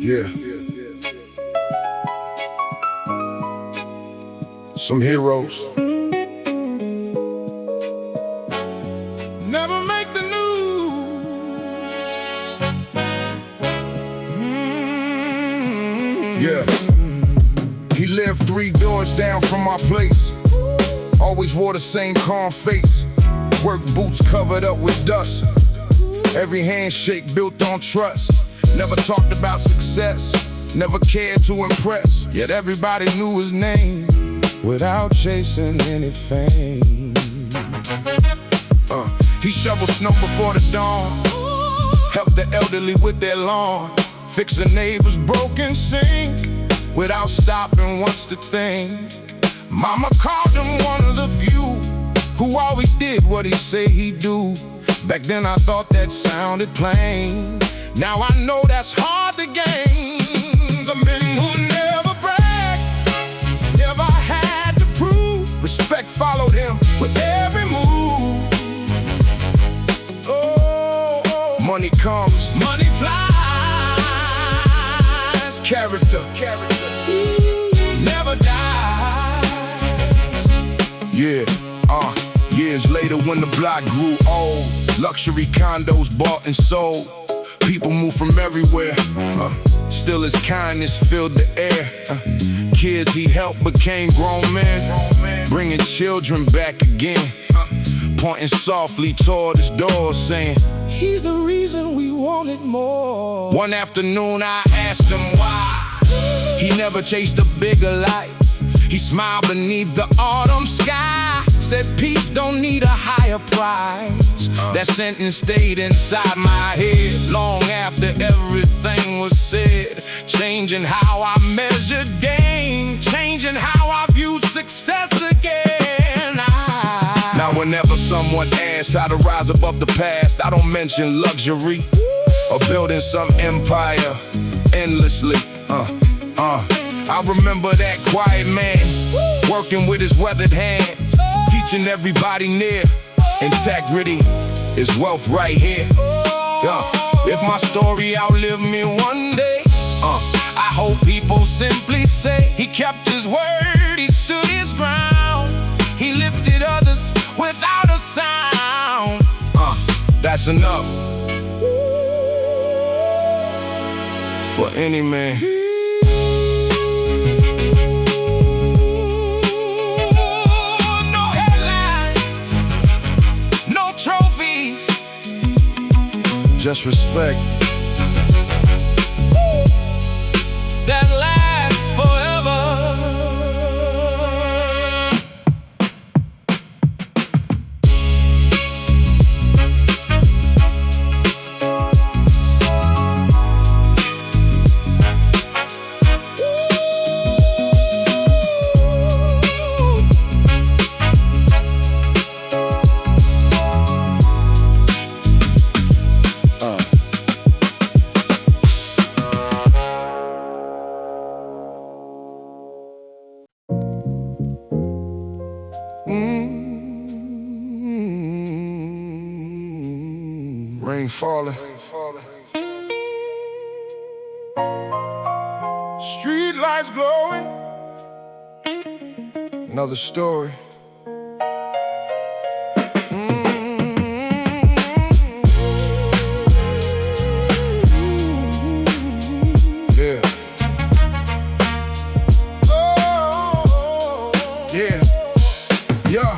Yeah. Some heroes never make the news. Yeah. He lived 3 doors down from my place. Always wore the same calm face. Work boots covered up with dust. Every handshake built on trust. Never talked about success, never cared to impress. Yet everybody knew his name without chasing any fame. He shoveled snow before the dawn, helped the elderly with their lawn, fix a neighbor's broken sink without stopping once to think. Mama called him one of the few who always did what he said he'd do. Back then I thought that sounded plain. Now I know that's hard to gain. The men who never bragged, never had to prove. Respect followed him with every move. Oh, money comes, money flies. Character never dies. Yeah, years later when the block grew old, luxury condos bought and sold. People moved from everywhere, still his kindness filled the air. Kids he helped became grown men, bringing children back again. Pointing softly toward his door, saying, he's the reason we wanted more. One afternoon I asked him why he never chased a bigger life. He smiled beneath the autumn sky, said peace don't need a higher price. That sentence stayed inside my head long after everything was said, changing how I measured gain, changing how I viewed success again. Now whenever someone asks how to rise above the past, I don't mention luxury or building some empire endlessly. I remember that quiet man working with his weathered hands, teaching everybody near. Integrity is wealth right here. If my story outlived me one day, I hope people simply say he kept his word, he stood his ground, he lifted others without a sound. That's enough for any man. Just respect that lasts forever. Rain falling, street lights glowing, another story. Yeah. Oh, yeah. Yeah.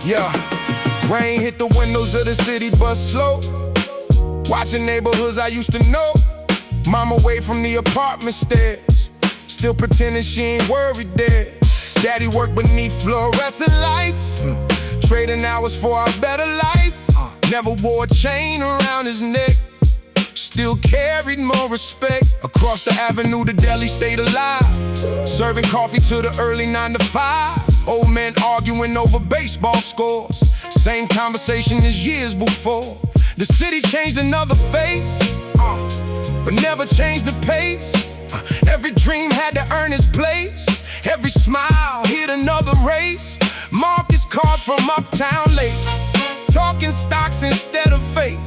Yeah, rain hit the windows of the city but slow. Watching neighborhoods I used to know. Mama away from the apartment stairs, still pretending she ain't worried there. Daddy worked beneath fluorescent lights, trading hours for our better life. Never wore a chain around his neck, still carried more respect. Across the avenue the deli stayed alive, serving coffee till the early 9 to 5. Old men arguing over baseball scores, same conversation as years before. The city changed another face, but never changed the pace. Every dream had to earn its place, every smile hit another race. Marcus Card from uptown late, talking stocks instead of fate.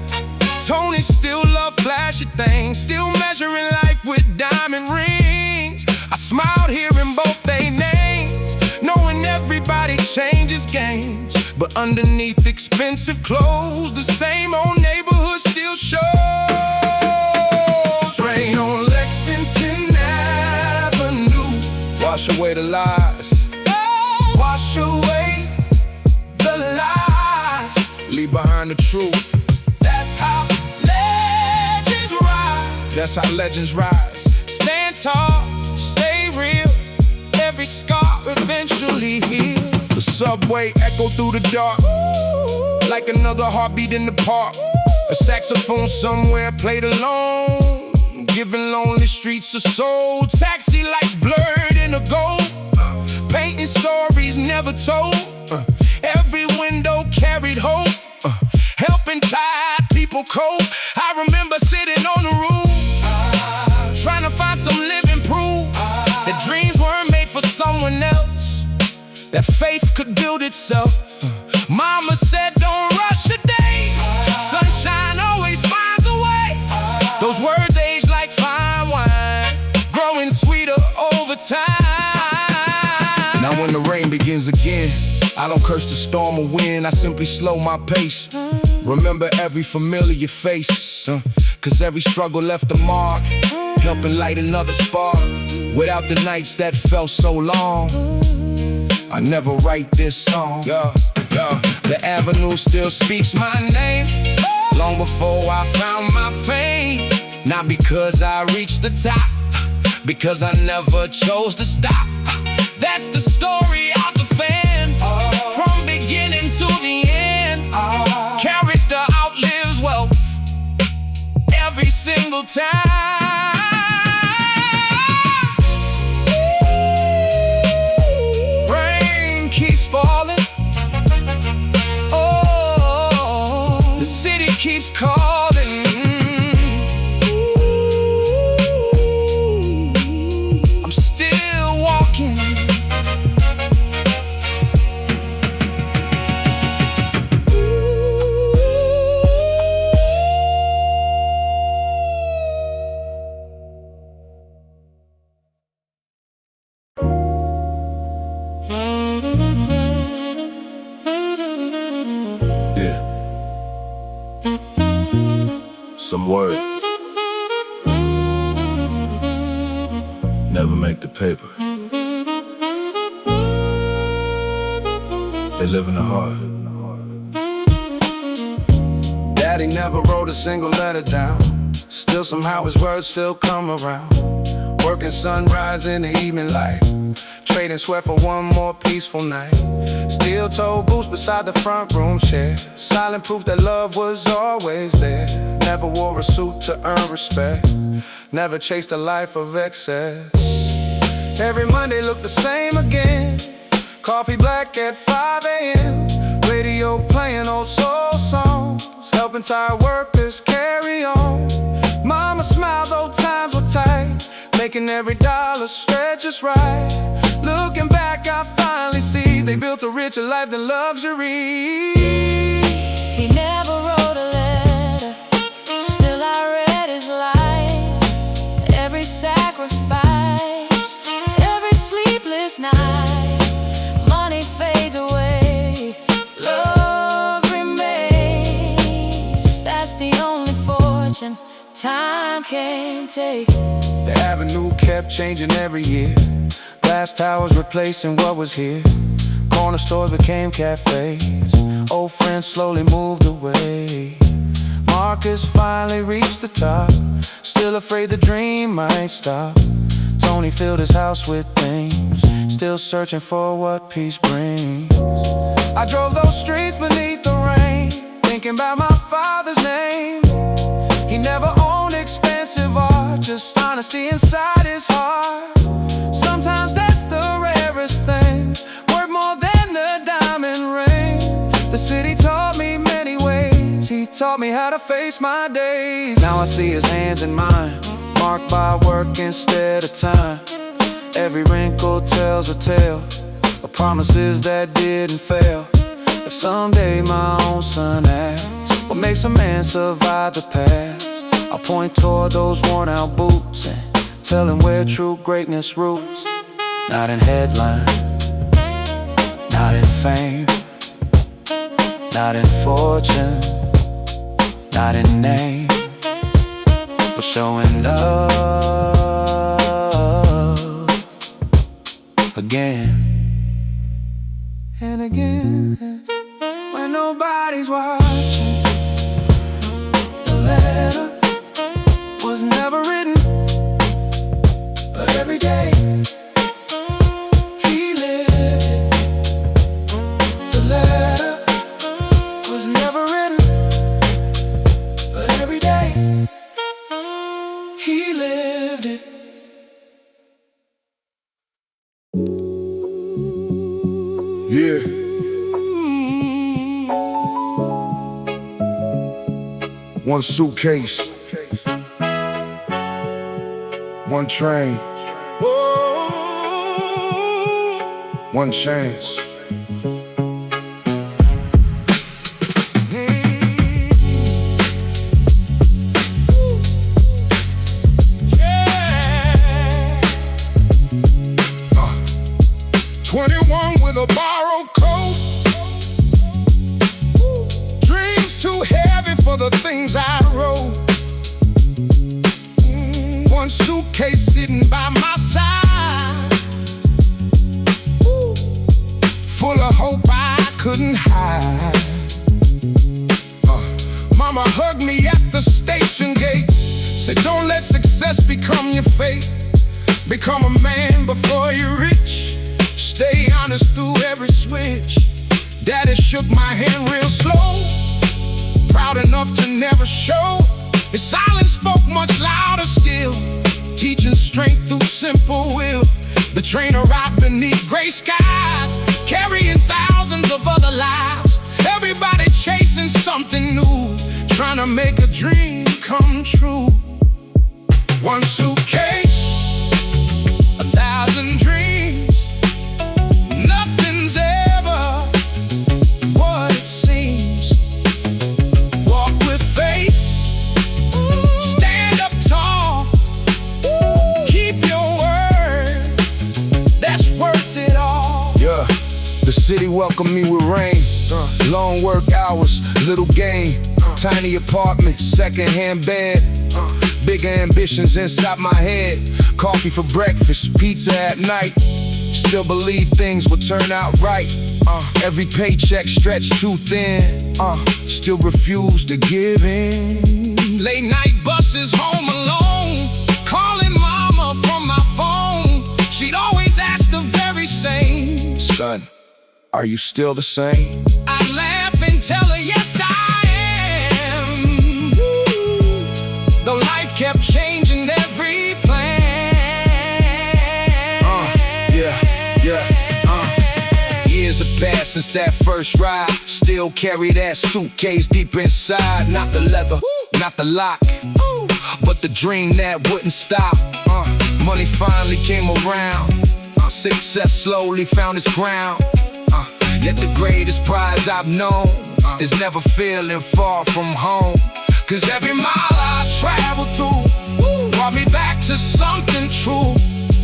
Tony still love flashy things, still measuring life with diamond rings. I smiled hearing both their names, knowing everybody changes games. But underneath expensive clothes, the same old neighborhood still shows. Rain on Lexington Avenue, wash away the lies, wash away the lies, leave behind the truth. That's how legends rise. That's how legends rise. Stand tall, stay real, every scar eventually heals. The subway echoed through the dark, like another heartbeat in the park. A saxophone somewhere played alone, giving lonely streets a soul. Taxi lights blurred in a gold, painting stories never told. Every window carried hope, helping tired people cope. I remember sitting on the roof, trying to find some living proof that dreams weren't made for someone else, that faith could build itself. Mama said don't rush the days, sunshine always finds a way. Those words age like fine wine, growing sweeter over time. Now when the rain begins again, I don't curse the storm or wind, I simply slow my pace. Remember every familiar face, cause every struggle left a mark, helping light another spark. Without the nights that felt so long, I never write this song. The avenue still speaks my name, long before I found my fame. Not because I reached the top, because I never chose to stop. That's the story out the fan, from beginning to the end. Character outlives wealth every single time. Rain keeps falling, oh, the city keeps calling. I'm still walking. Some words never make the paper. They live in the heart. Daddy never wrote a single letter down, still somehow his words still come around. Working sunrise in the evening light, trading sweat for one more peaceful night. Steel toe boots beside the front room chair, silent proof that love was always there. Never wore a suit to earn respect, never chased a life of excess. Every Monday looked the same again, coffee black at 5 a.m. Radio playing old soul songs, helping tired workers carry on. Mama smiled though times were tight, making every dollar stretch just right. Looking back I finally see they built a richer life than luxury. He never wrote a letter, still I read his life. Every sacrifice, every sleepless night. Money fades away, love remains. That's the only fortune time can't take. The avenue kept changing every year, glass towers replacing what was here. Corner stores became cafes, old friends slowly moved away. Marcus finally reached the top, still afraid the dream might stop. Tony filled his house with things, still searching for what peace brings. I drove those streets beneath the rain, thinking about my father's name. He never owned expensive art, just honesty inside his heart. Sometimes that's the rarest thing, worth more than the diamond ring. The city taught me many ways, he taught me how to face my days. Now I see his hands in mine, marked by work instead of time. Every wrinkle tells a tale of promises that didn't fail. If someday my own son asks what makes a man survive the past, I'll point toward those worn out boots and tell him where true greatness roots. Not in headlines, not in fame, not in fortune, not in name, but showing love again and again. When nobody's watching, the letter was never written, but every day he lived it. The letter was never written, but every day he lived it. Yeah. One suitcase, one train, one chance. Yeah. 21 with a borrowed coat. Dreams too heavy for the things I wrote. One suitcase sitting by my side, full of hope I couldn't hide. Mama hugged me at the station gate, said don't let success become your fate. Become a man before you're rich, stay honest through every switch. Daddy shook my hand real slow, proud enough to never show. His silence spoke much louder still, teaching strength through simple will. The train arrived beneath gray skies, carrying thousands of other lives. Everybody chasing something new, trying to make a dream come true. One suitcase, 1,000 dreams. Nothing's ever what it seems. Walk with faith, stand up tall, keep your word, that's worth it all. Yeah, the city welcomed me with rain, long work hours, little gain, tiny apartment, second-hand bed, big ambitions inside my head. Coffee for breakfast, pizza at night. Still believe things will turn out right. Every paycheck stretched too thin. Still refuse to give in. Late night buses home alone, calling mama from my phone. She'd always ask the very same, son, are you still the same? I'd laugh and tell her yes I am. Though life kept changing every plan. Years have passed since that first ride. Still carry that suitcase deep inside. Not the leather, not the lock, but the dream that wouldn't stop. Money finally came around. Success slowly found its ground. Yet the greatest prize I've known is never feeling far from home. Cause every mile I traveled through brought me back to something true.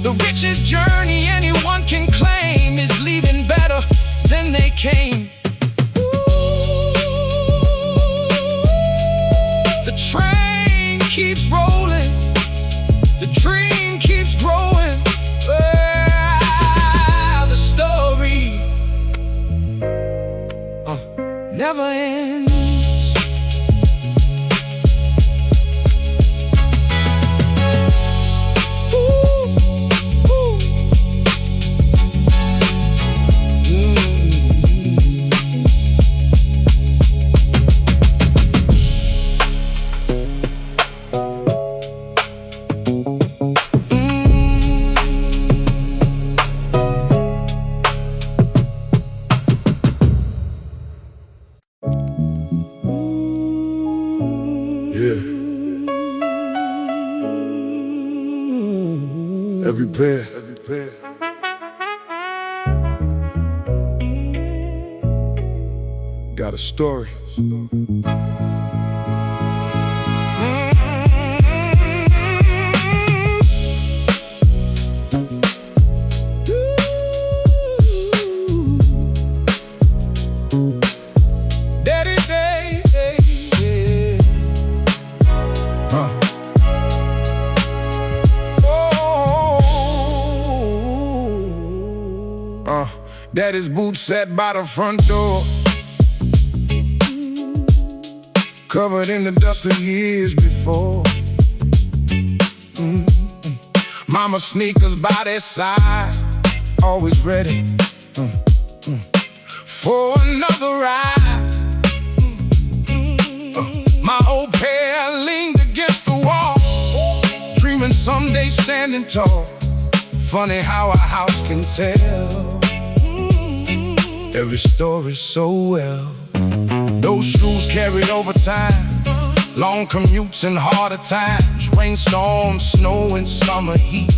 The richest journey anyone can claim is leaving better than they came. The train keeps rolling, the dream keeps growing. The story never ends. Every pair. got a story. Daddy's boots sat by the front door, covered in the dust of years before. Mama's sneakers by their side, always ready for another ride. My old pair leaned against the wall, dreaming someday standing tall. Funny how a house can tell every story so well. Those shoes carried over time, long commutes and harder times, rainstorms, snow and summer heat,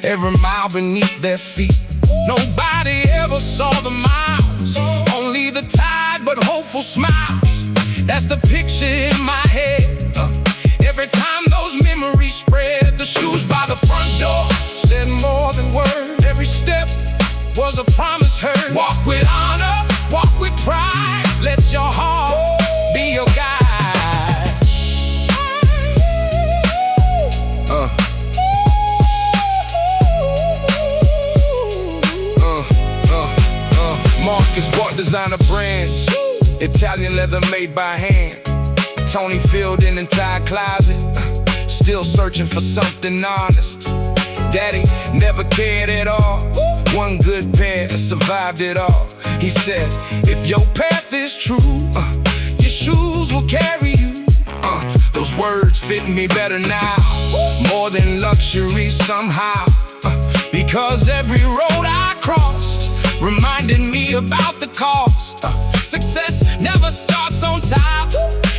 every mile beneath their feet. Nobody ever saw the miles, only the tide but hopeful smiles. That's the picture in my head. Every time those memories spread, the shoes by the front door said more than words. Every step was a promise heard. Walk with honor, walk with pride. Let your heart be your guide. Marcus bought designer brands, Italian leather made by hand. Tony filled an entire closet, still searching for something honest. Daddy never cared at all. One good pair survived it all. He said, if your path is true, your shoes will carry you. Those words fit me better now, more than luxury somehow. Because every road I crossed reminded me about the cost. Success never starts on top,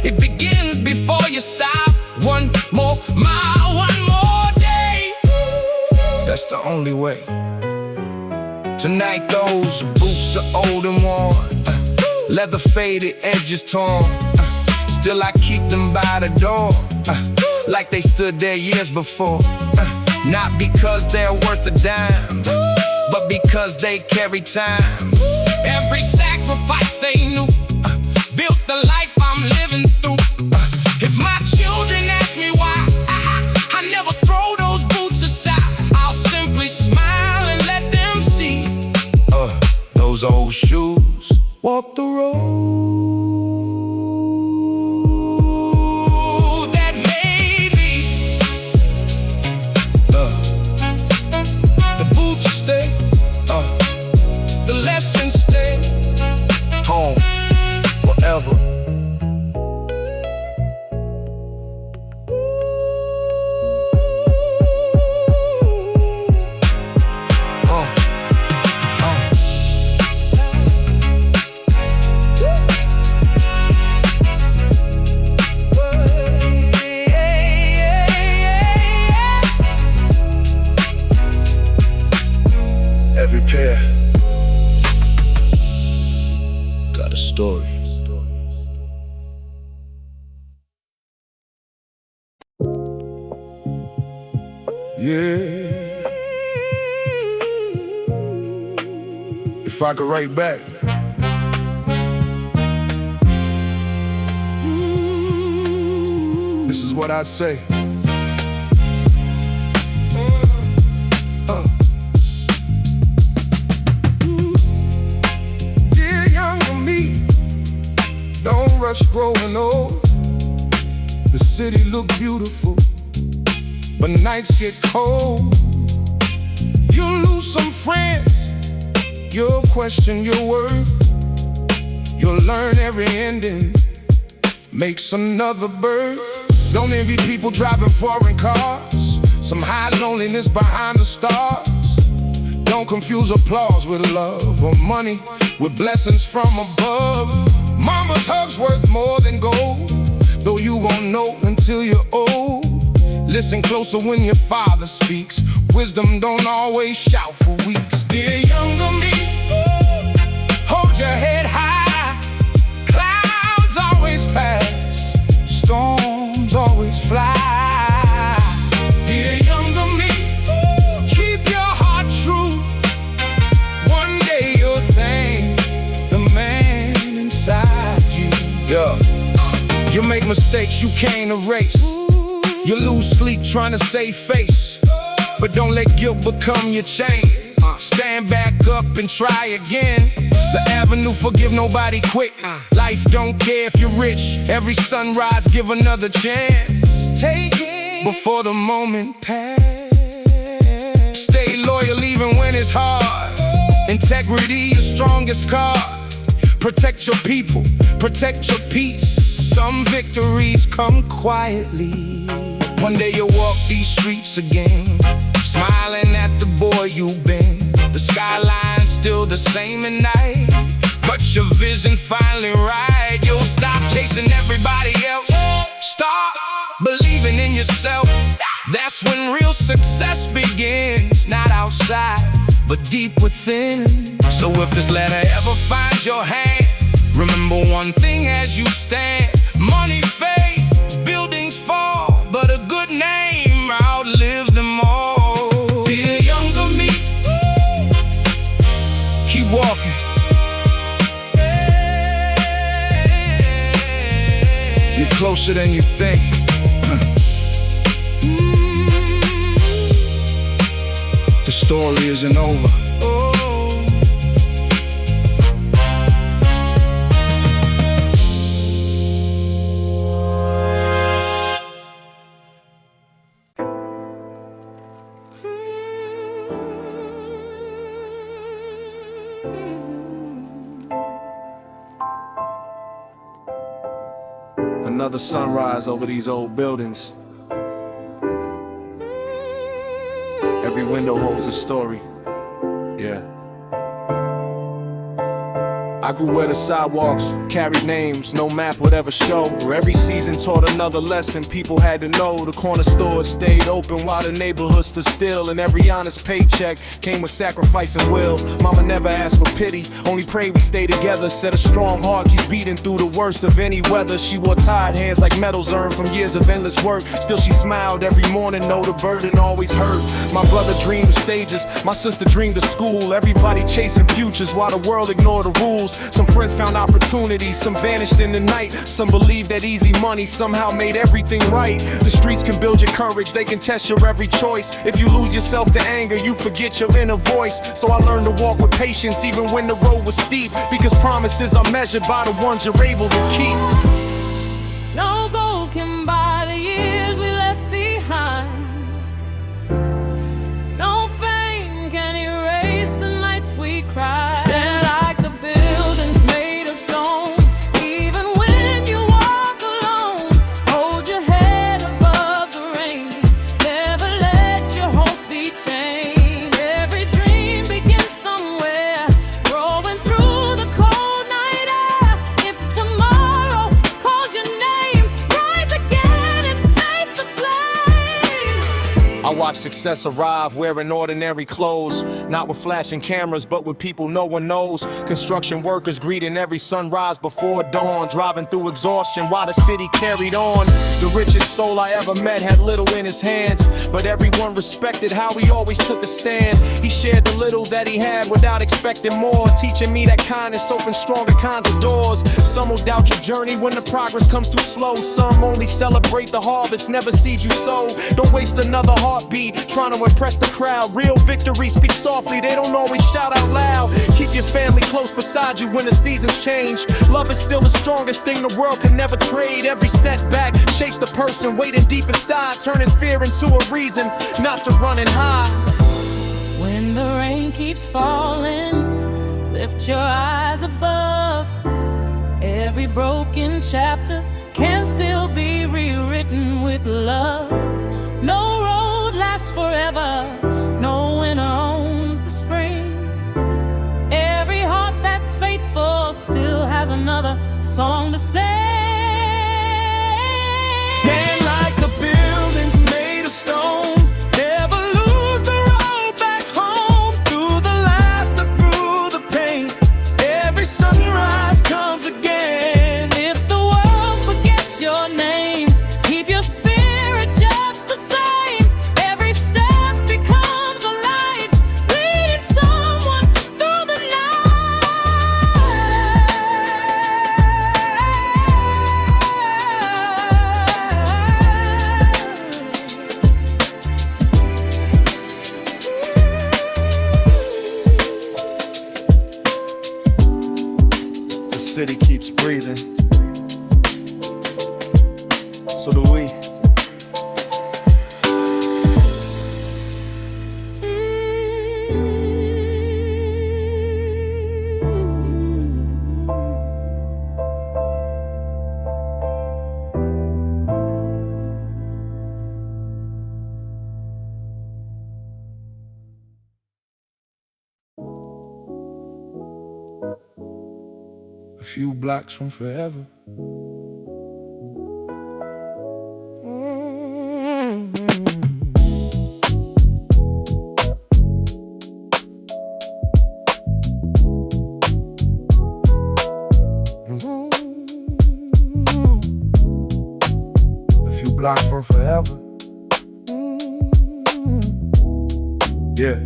it begins before you stop. One more mile, one more day, that's the only way. Tonight those boots are old and worn, leather faded, edges torn. Still I keep them by the door, like they stood there years before. Not because they're worth a dime, but because they carry time. Every sacrifice they knew built the life I'm living through. If my children ask me why I never throw those boots aside, I'll simply smile and let them see. Those old shoes walk the road that made me. The boots stay, the lessons stay. Home forever. Every pair got a story. Yeah. If I could write back, this is what I'd say. Dear younger me, don't rush growing old. The city look beautiful, but nights get cold. You'll lose some friends, you'll question your worth. You'll learn every ending makes another birth. Don't envy people driving foreign cars, some high loneliness behind the stars. Don't confuse applause with love, or money with blessings from above. Mama's hug's worth more than gold, though you won't know until you're old. Listen closer when your father speaks. Wisdom don't always shout for weeks. Dear younger me, hold your head high. make mistakes you can't erase. You lose sleep trying to save face, but don't let guilt become your chain. Stand back up and try again. The avenue, forgive nobody quick. Life don't care if you're rich. Every sunrise, give another chance. Take it before the moment pass. Stay loyal even when it's hard. Integrity, your strongest card. Protect your people, protect your peace. Some victories come quietly. One day you'll walk these streets again, smiling at the boy you've been. The skyline's still the same at night, but your vision finally right. You'll stop chasing everybody else, start believing in yourself. That's when real success begins. Not outside, but deep within. So if this letter ever finds your hand, remember one thing as you stand. Money fades, buildings fall, but a good name outlives them all. Be a younger me, keep walking. You're closer than you think. The story isn't over. Another sunrise over these old buildings. Every window holds a story. Yeah. I grew where the sidewalks carried names, no map would ever show. Where every season taught another lesson people had to know. The corner stores stayed open while the neighborhood stood still, and every honest paycheck came with sacrifice and will. Mama never asked for pity, only prayed we stay together. Said a strong heart keeps beating through the worst of any weather. She wore tired hands like metals earned from years of endless work. Still she smiled every morning, though the burden always hurt. My brother dreamed of stages, my sister dreamed of school. Everybody chasing futures while the world ignored the rules. Some friends found opportunities, some vanished in the night. Some believed that easy money somehow made everything right. The streets can build your courage, they can test your every choice. If you lose yourself to anger, you forget your inner voice. So I learned to walk with patience even when the road was steep, because promises are measured by the ones you're able to keep. No gold can buy the years we left behind. No fame can erase the nights we cried. Stand like the buildings made of stone. Even when you walk alone, hold your head above the rain. Never let your hope be chained. Every dream begins somewhere, growing through the cold night air. If tomorrow calls your name, rise again and face the flame. I watch success arrive wearing ordinary clothes, not with flashing cameras, but with people no one knows. Construction workers greeting every sunrise before dawn, driving through exhaustion while the city carried on. The richest soul I ever met had little in his hands, but everyone respected how he always took a stand. He shared the little that he had without expecting more, teaching me that kindness opens stronger kinds of doors. Some will doubt your journey when the progress comes too slow. Some only celebrate the harvest, never seed you sow. Don't waste another heartbeat trying to impress the crowd. Real victory speaks softly, they don't always shout out loud. Keep your family close beside you when the seasons change. Love is still the strongest thing the world can never trade. Every setback shapes the person waiting deep inside, turning fear into a reason not to run and hide. When the rain keeps falling, lift your eyes above. Every broken chapter can still be rewritten with love. No road lasts forever, no winter owns the spring. Every heart that's faithful still has another song to sing. Stand like the buildings made of stone. Never lose the road back home. Through the laughter, through the pain, every sunrise comes again. If the world forgets your name, keep your spirit just the same. Every step becomes a light, leading someone through the night. city keeps breathing. So do we. A few blocks from forever. A few blocks from forever. Yeah.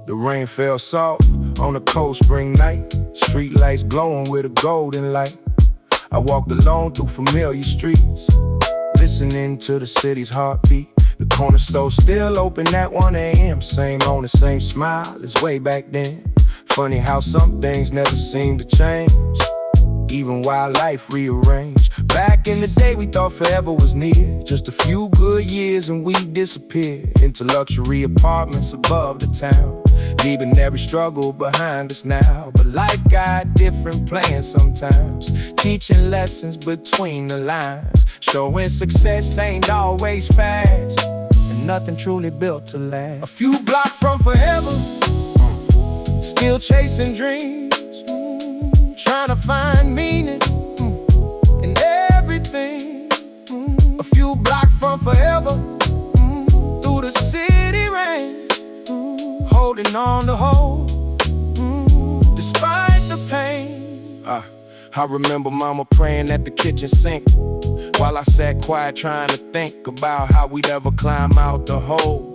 The rain fell soft on a cold spring night. Street lights glowing with a golden light. I walked alone through familiar streets, listening to the city's heartbeat. The corner store still open at 1 a.m. Same owner, same smile as way back then. Funny how some things never seem to change, even while life rearranged. Back in the day we thought forever was near. Just a few good years and we disappeared into luxury apartments above the town, leaving every struggle behind us now. But life got different plans sometimes, teaching lessons between the lines, showing success ain't always fast, and nothing truly built to last. A few blocks from forever, still chasing dreams, trying to find meaning in everything. A few blocks from forever, through the city rain, holding on to hope, despite the pain. I remember mama praying at the kitchen sink, while I sat quiet trying to think about how we'd ever climb out the hole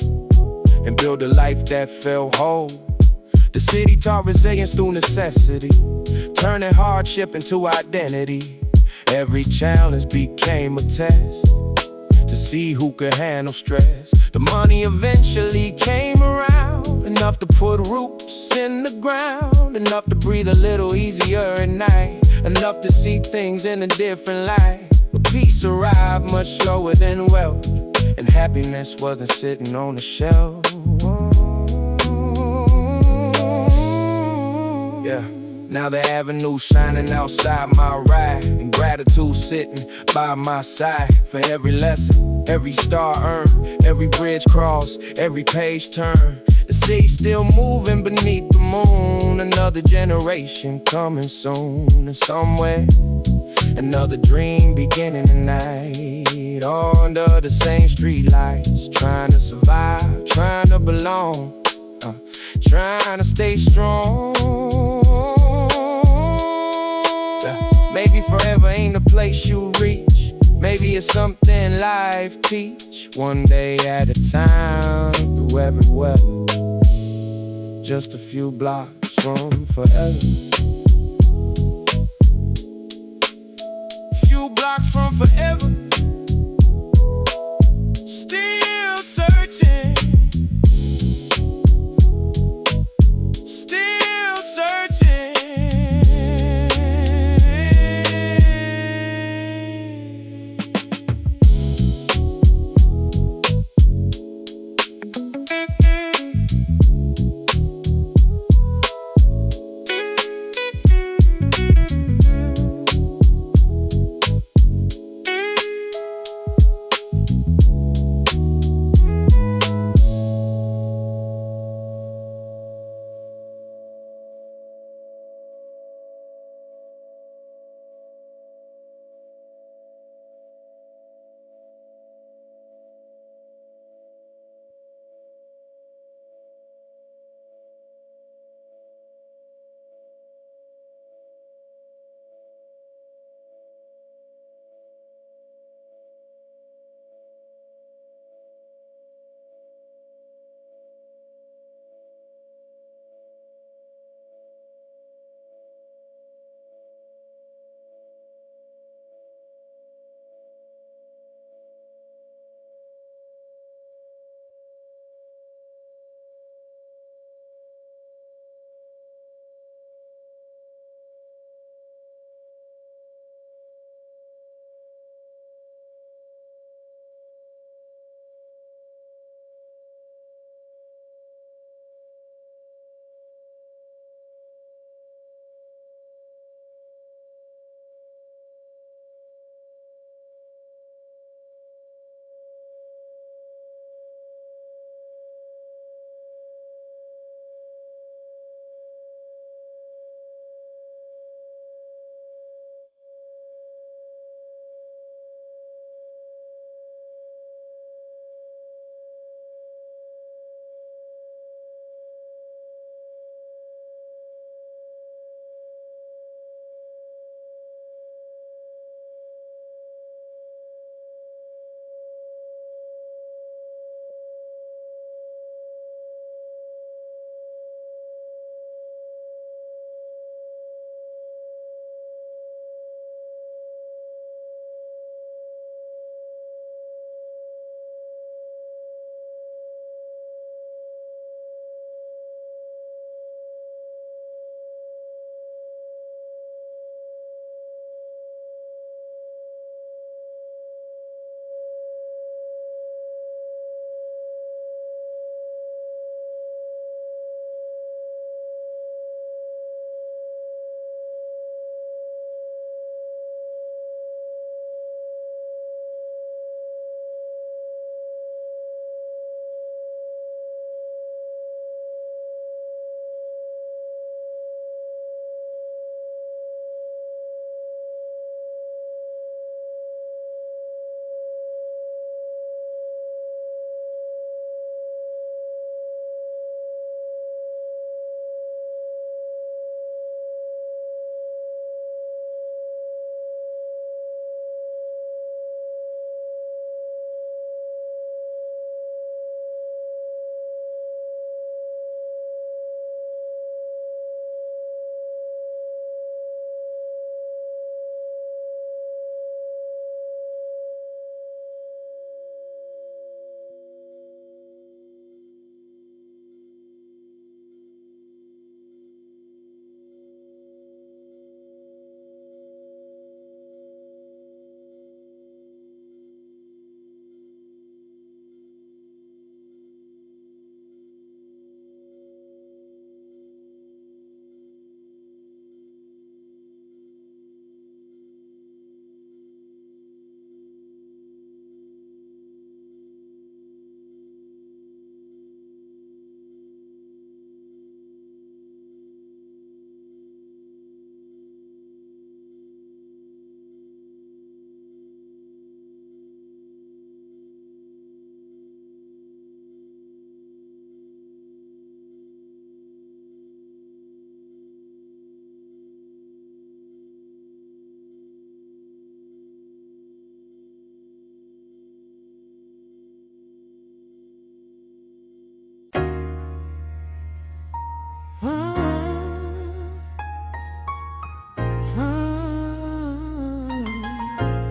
and build a life that felt whole. The city taught resilience through necessity, turning hardship into identity. Every challenge became a test to see who could handle stress. The money eventually came around, enough to put roots in the ground, enough to breathe a little easier at night, enough to see things in a different light. But peace arrived much slower than wealth, and happiness wasn't sitting on the shelf. Yeah. Now the avenue shining outside my ride, and gratitude sitting by my side. For every lesson, every star earned, every bridge crossed, every page turned. The city still moving beneath the moon. Another generation coming soon, and somewhere another dream beginning tonight. All under the same street lights, trying to survive, trying to belong, trying to stay strong. Maybe forever ain't a place you reach, maybe it's something life teach. One day at a time, through every weather, just a few blocks from forever. A few blocks from forever, still searching, still searching.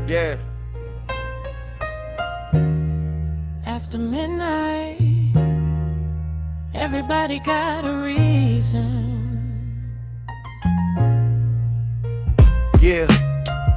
Yeah. After midnight, everybody got a reason. Yeah.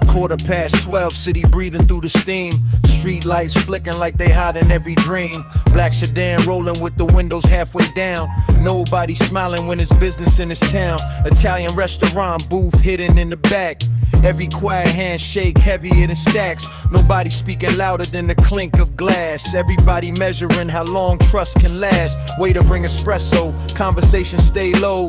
12:15, city breathing through the steam. Street lights flickering like they hide in every dream. Black sedan rolling with the windows halfway down. Nobody smiling when it's business in this town. Italian restaurant booth hidden in the back. Every quiet handshake heavier than stacks. Nobody speaking louder than the clink of glass. Everybody measuring how long trust can last. Way to bring espresso, conversation stay low.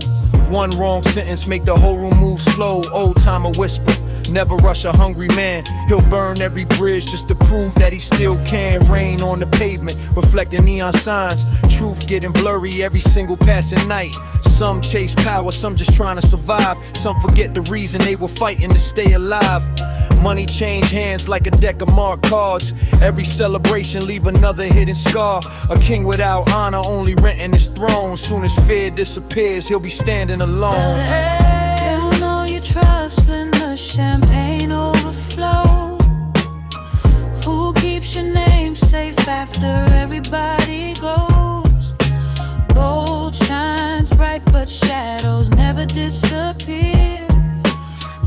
One wrong sentence make the whole room move slow. Old timer whisper, never rush a hungry man. He'll burn every bridge just to prove that he still can. Rain on the pavement, reflecting neon signs. Truth getting blurry every single passing night. Some chase power, some just trying to survive. Some forget the reason they were fighting to stay alive. Money change hands like a deck of marked cards. Every celebration leave another hidden scar. A king without honor only renting his throne. Soon as fear disappears, he'll be standing alone. You'll know you trust when the champagne overflow. Who keeps your name safe after everybody goes? Gold shines bright but shadows never disappear.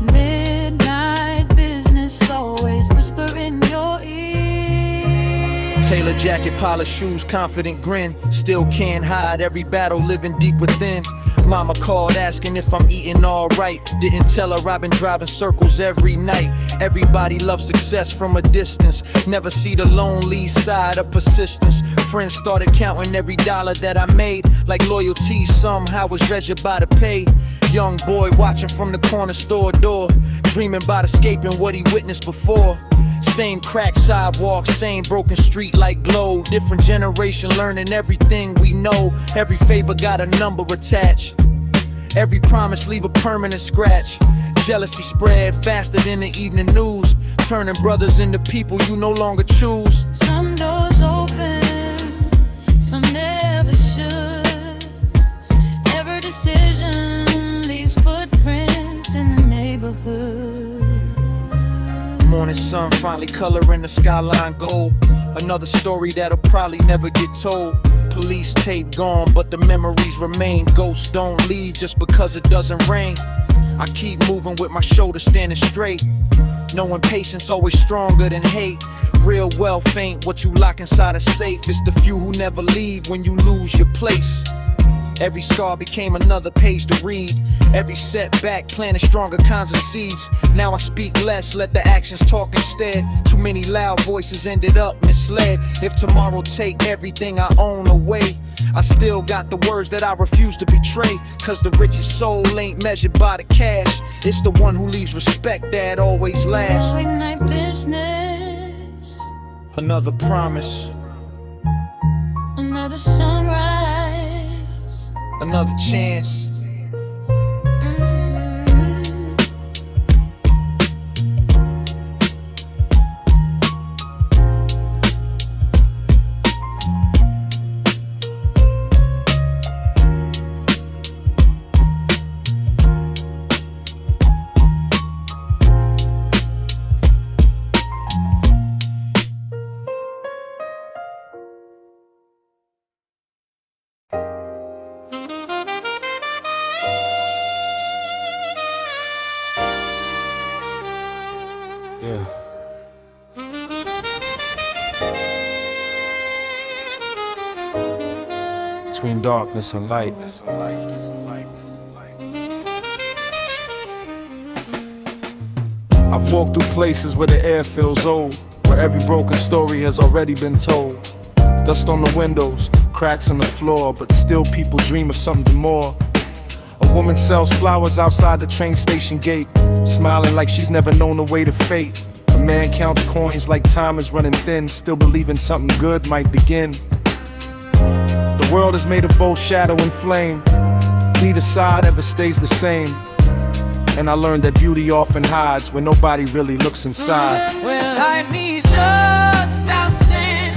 Midnight business always whisper in your ear. Tailor jacket, polished shoes, confident grin. Still can't hide every battle living deep within. Mama called asking if I'm eating alright. Didn't tell her I've been driving circles every night. Everybody loves success from a distance. Never see the lonely side of persistence. Friends started counting every dollar that I made. Like loyalty somehow was measured by the pay. Young boy watching from the corner store door. Dreaming about escaping what he witnessed before. Same cracked sidewalk, same broken street light glow. Different generation learning everything we know. Every favor got a number attached. Every promise leave a permanent scratch. Jealousy spread faster than the evening news. Turning brothers into people you no longer choose. Some doors open, some never should. Every decision leaves footprints in the neighborhood. Morning sun finally coloring the skyline gold. Another story that'll probably never get told. Police tape gone, but the memories remain. Ghosts don't leave just because it doesn't rain. I keep moving with my shoulders standing straight. Knowing patience always stronger than hate. Real wealth ain't what you lock inside a safe. It's the few who never leave when you lose your place. Every scar became another page to read. Every setback planted stronger kinds of seeds. Now I speak less, let the actions talk instead. Too many loud voices ended up misled. If tomorrow take everything I own away, I still got the words that I refuse to betray. Cause the richest soul ain't measured by the cash. It's the one who leaves respect that always lasts. Late night business, Another promise, another sunrise. another chance. Yeah. Between darkness and light. I've walked through places where the air feels old, where every broken story has already been told. Dust on the windows, cracks on the floor, but still people dream of something more. A woman sells flowers outside the train station gate, smiling like she's never known the way to fate. A man counts coins like time is running thin, still believing something good might begin. The world is made of both shadow and flame, neither side ever stays the same. And I learned that beauty often hides when nobody really looks inside. Well, light meets dust, I'll stand,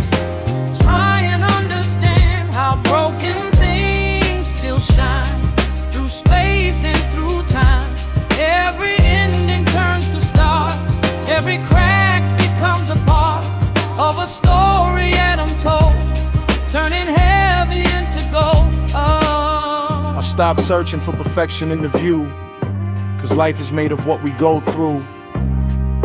try and understand how broken things still shine through stopped searching for perfection in the view, 'cause life is made of what we go through.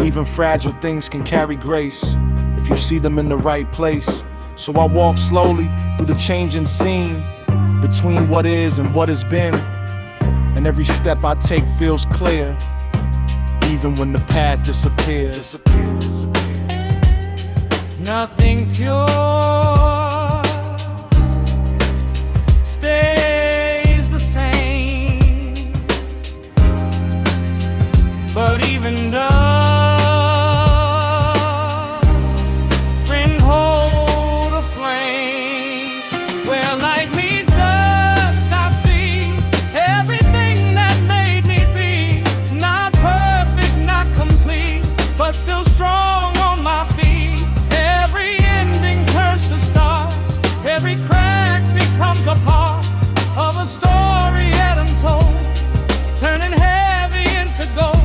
Even fragile things can carry grace if you see them in the right place. So I walk slowly through the changing scene between what is and what has been, and every step I take feels clear, even when the path disappears. Nothing pure stays the same, but even though still strong on my feet. Every ending turns to start. Every crack becomes a part of a story yet untold, turning heavy into gold.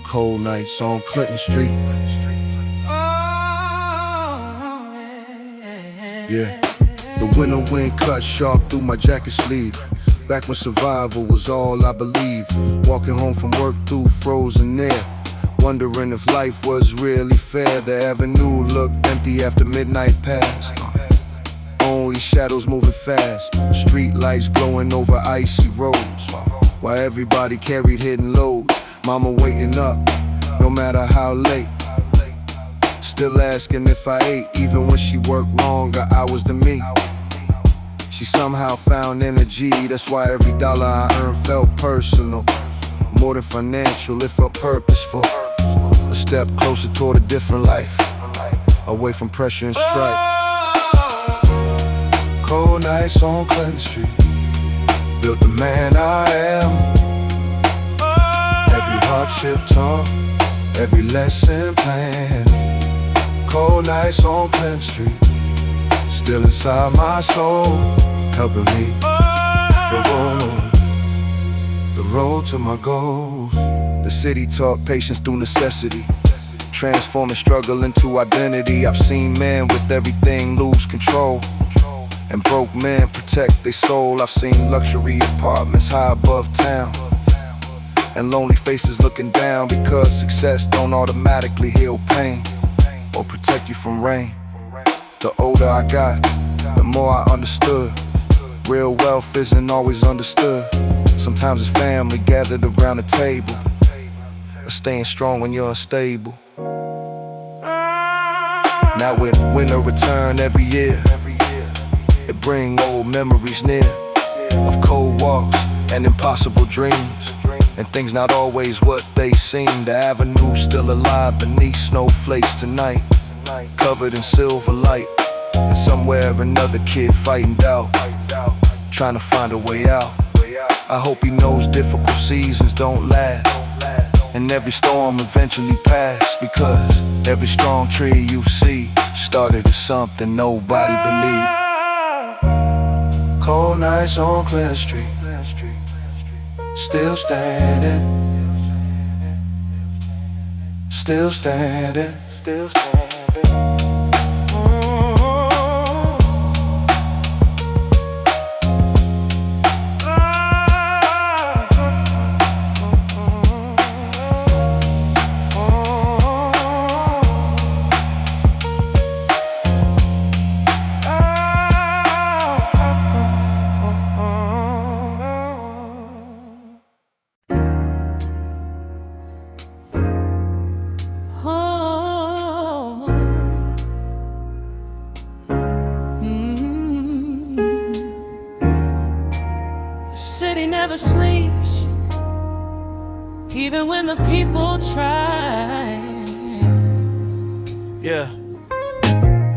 Cold nights on Clinton Street. Yeah, the winter wind cut sharp through my jacket sleeve. Back when survival was all I believed. Walking home from work through frozen air, wondering if life was really fair. The avenue looked empty after midnight passed. Only shadows moving fast, street lights glowing over icy roads, while everybody carried hidden loads. Mama waiting up, no matter how late, still asking if I ate, even when she worked longer hours than me. She somehow found energy, that's why every dollar I earned felt personal. More than financial, it felt purposeful. A step closer toward a different life, away from pressure and strife. Cold nights on Clinton Street built the man I am. Every hardship taught, every lesson planned. Cold nights on Clinton Street, still inside my soul, helping me the road to my goals. The city taught patience through necessity, transforming struggle into identity. I've seen men with everything lose control, and broke men protect their soul. I've seen luxury apartments high above town, and lonely faces looking down, because success don't automatically heal pain or protect you from rain. The older I got, the more I understood. Real wealth isn't always understood. Sometimes it's family gathered around the table, or staying strong when you're unstable. Now with winter return every year, it bring old memories near, of cold walks and impossible dreams, and things not always what they seem. The avenue's still alive beneath snowflakes tonight, covered in silver light, and somewhere another kid fighting doubt, trying to find a way out. I hope he knows difficult seasons don't last, and every storm eventually pass, because every strong tree you see started as something nobody believed. Cold nights on Clinton Street, still standing, still standing, still standing. never sleeps, even when the people try. Yeah.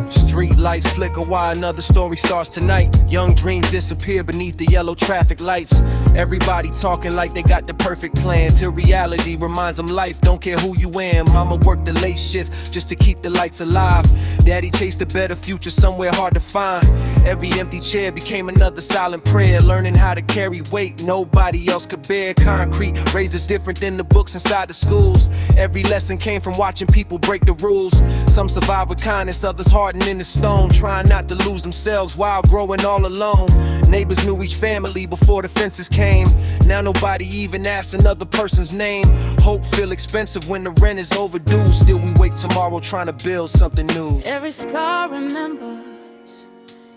Street lights flicker while another story starts tonight. Young dreams disappear beneath the yellow traffic lights. Everybody talking like they got the perfect plan, till reality reminds them life don't care who you am. Mama worked the late shift just to keep the lights alive. Daddy chased a better future somewhere hard to find. Every empty chair became another silent prayer, learning how to carry weight nobody else could bear. Concrete raised us different than the books inside the schools. Every lesson came from watching people break the rules. Some survive with kindness, others hardened in the stone, trying not to lose themselves while growing all alone. Neighbors knew each family before the fences came. Now nobody even asks another person's name. Hope feel expensive when the rent is overdue. Still we wait tomorrow trying to build something new. Every scar remembers,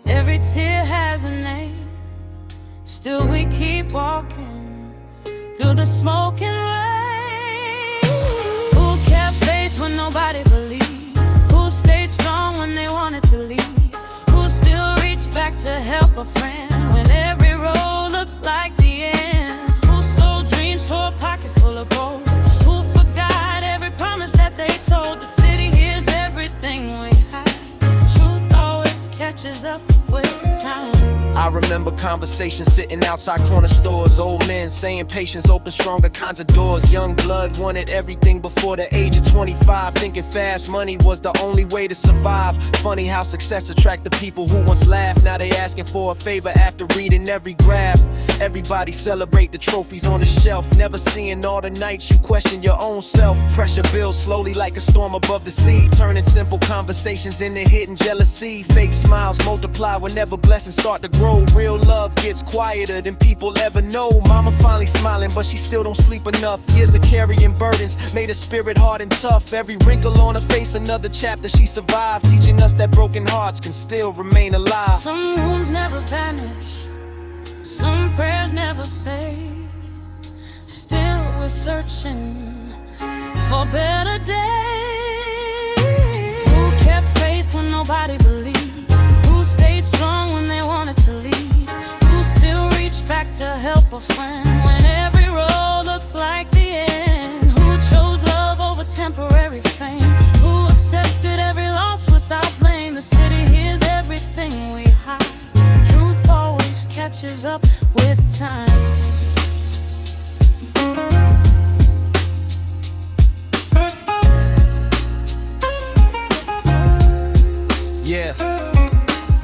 every tear has a name. Still we keep walking through the smoke and rain. Who kept faith when nobody believed? Who stayed strong when they wanted to leave? Who still reached back to help a friend when every road looked like the end? Who sold dreams for a pocket full of gold? Who forgot every promise that they told? The city hears everything we had. Truth always catches up with time. I remember conversations sitting outside corner stores. Old men saying patience opens stronger kinds of doors. Young blood wanted everything before the age of 25, thinking fast money was the only way to survive. Funny how success attracted people who once laughed. Now they asking for a favor after reading every graph. Everybody celebrate the trophies on the shelf, never seeing all the nights you question your own self. Pressure builds slowly like a storm above the sea, turning simple conversations into hidden jealousy. Fake smiles multiply whenever blessings start to grow. Real love gets quieter than people ever know. Mama finally smiling, but she still don't sleep enough. Years of carrying burdens made her spirit hard and tough. Every wrinkle on her face, another chapter she survived, teaching us that broken hearts can still remain alive. Some wounds never vanish, some prayers never fade. Still we're searching for better days. Who kept faith when nobody believed? Who stayed strong when they wanted to leave? Who still reached back to help a friend when every road looked like the end? Who chose love over temporary fame? Who accepted every loss without blame? The city hears everything we hide. Truth always catches up with time. Yeah.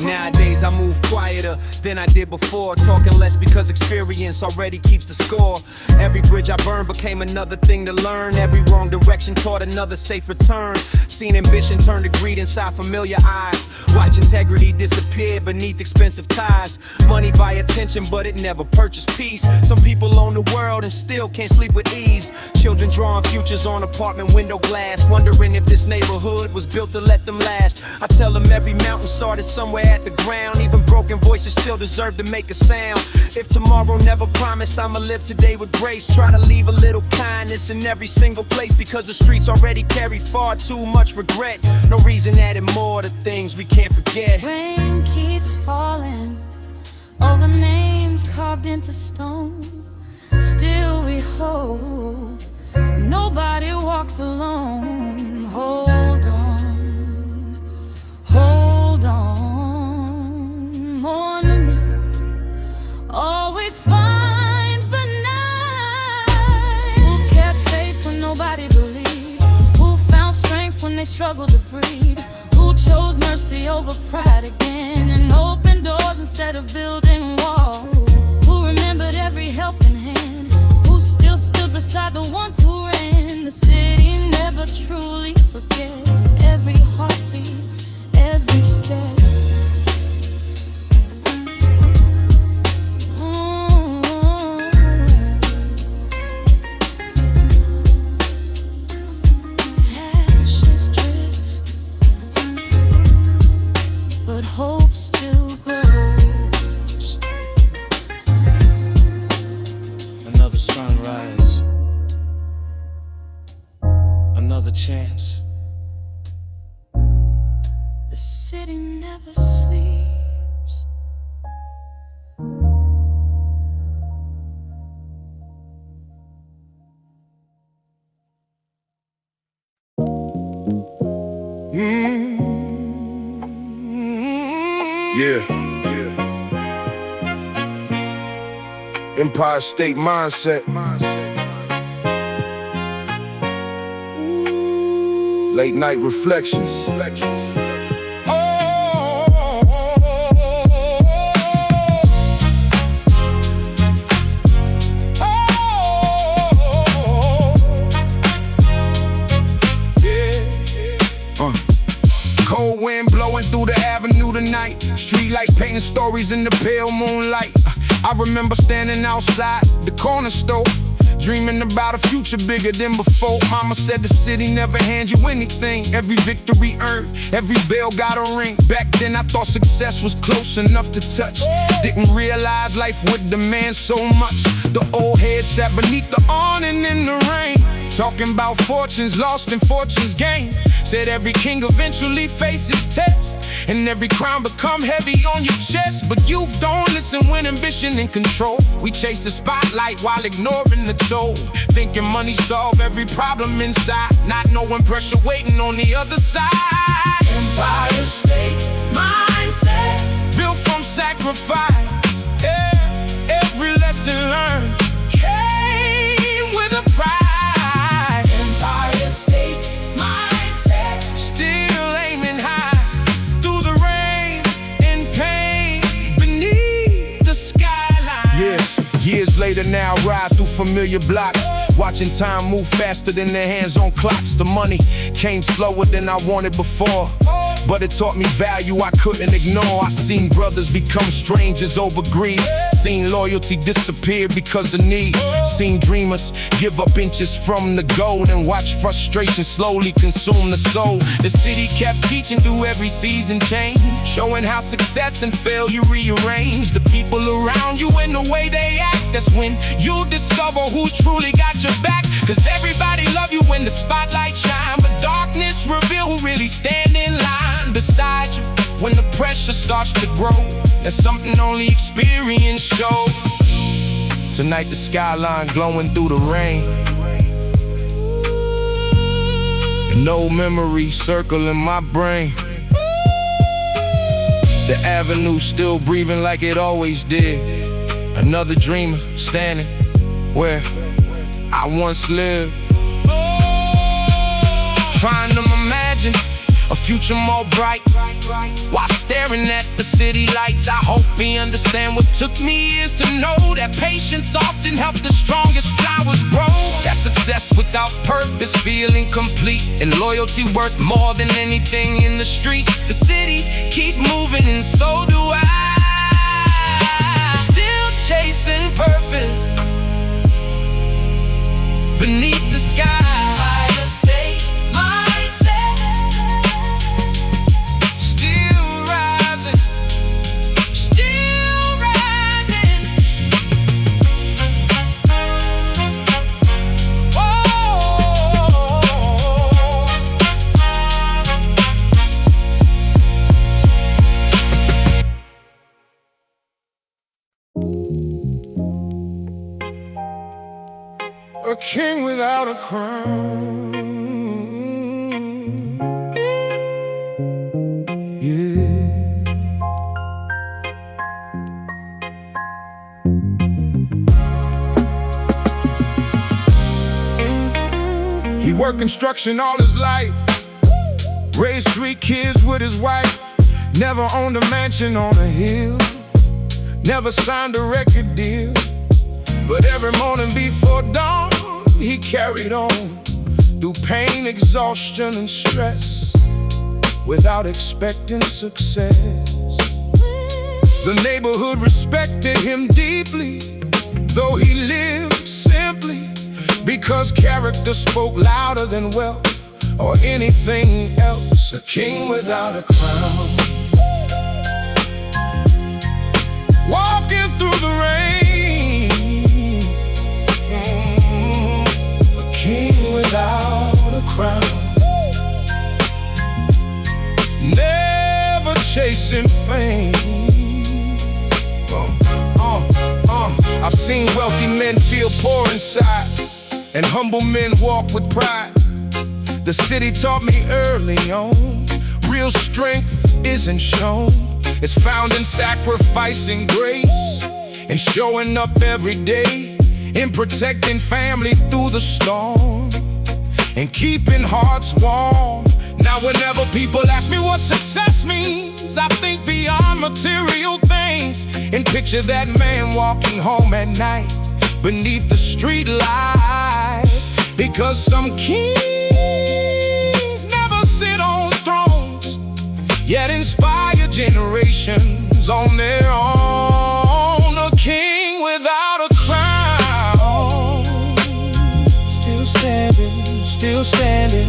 Nowadays I move quieter than I did before, talking less because experience already keeps the score. Every bridge I burned became another thing to learn. Every wrong direction taught another safe return. Seen ambition turn to greed inside familiar eyes. Watch integrity disappear beneath expensive ties. Money buy attention but it never purchased peace. Some people own the world and still can't sleep with ease. Children drawing futures on apartment window glass, wondering if this neighborhood was built to let them last. I tell them every mountain started somewhere at the ground. Even broken voices still deserve to make a sound. If tomorrow never promised, I'ma live today with grace. Try to leave a little kindness in every single place, because the streets already carry far too much regret. No reason adding more to things we can't forget. Rain keeps falling over names carved into stone. Still we hope nobody walks alone. Hold on, hold on. Morning always finds the night. Who kept faith when nobody believed? Who found strength when they struggled to breathe? Who chose mercy over pride again and opened doors instead of building walls? Who remembered every helping hand? Who still stood beside the ones who ran? The city never truly forgets every heartbeat, every step. Ashes drift, but hope still grows. Empire State Mindset. Late Night Reflections. Cold wind blowing through the avenue tonight. Street lights painting stories in the pale moonlight. I remember standing outside the corner store, dreaming about a future bigger than before. Mama said the city never hands you anything. Every victory earned, every bell got a ring. Back then I thought success was close enough to touch. Didn't realize life would demand so much. The old head sat beneath the awning in the rain, talking about fortunes lost and fortunes gained. Said every king eventually faces test, and every crown become heavy on your chest. But youth don't listen when ambition in control. We chase the spotlight while ignoring the toll, thinking money solve every problem inside, not knowing pressure waiting on the other side. Empire State Mindset, built from sacrifice. Yeah, every lesson learned came with a prize. Empire State Mindset, still aiming high through the rain and pain beneath the skyline. Years later now, ride through familiar blocks, watching time move faster than their hands on clocks. The money came slower than I wanted before, but it taught me value I couldn't ignore. I seen brothers become strangers over greed, seen loyalty disappear because of need, seen dreamers give up inches from the goal, and watch frustration slowly consume the soul. The city kept teaching through every season change, showing how success and failure rearrange the people around you and the way they act. That's when you discover who's truly got your back. Cause everybody love you when the spotlight shine, but darkness reveal who really stand in line beside you when the pressure starts to grow. That's something only experience shows. Tonight the skyline glowing through the rain, an old memory circling my brain. The avenue still breathing like it always did. Another dreamer standing where I once lived, trying to imagine a future more bright while staring at the city lights. I hope he understand what took me years to know, that patience often helps the strongest flowers grow. That success without purpose feel incomplete, and loyalty worth more than anything in the street. The city keep moving and so do I, still chasing purpose beneath the sky. Empire State Mindset, Still rising, still rising. A king without a crown. Yeah. He worked construction all his life, raised 3 kids with his wife, never owned a mansion on a hill, never signed a record deal. But every morning before dawn, he carried on through pain, exhaustion, and stress without expecting success. The neighborhood respected him deeply, though he lived simply, because character spoke louder than wealth or anything else. A king without a crown, walking through the rain. A king without a crown, never chasing fame. I've seen wealthy men feel poor inside, and humble men walk with pride. The city taught me early on, real strength isn't shown, it's found in sacrifice and grace. and showing up every day, and protecting family through the storm, and keeping hearts warm. Now whenever people ask me what success means, I think beyond material things, and picture that man walking home at night beneath the street light. Because some kings never sit on thrones, yet inspire generations on their own. A king without a crown, still standing, still standing.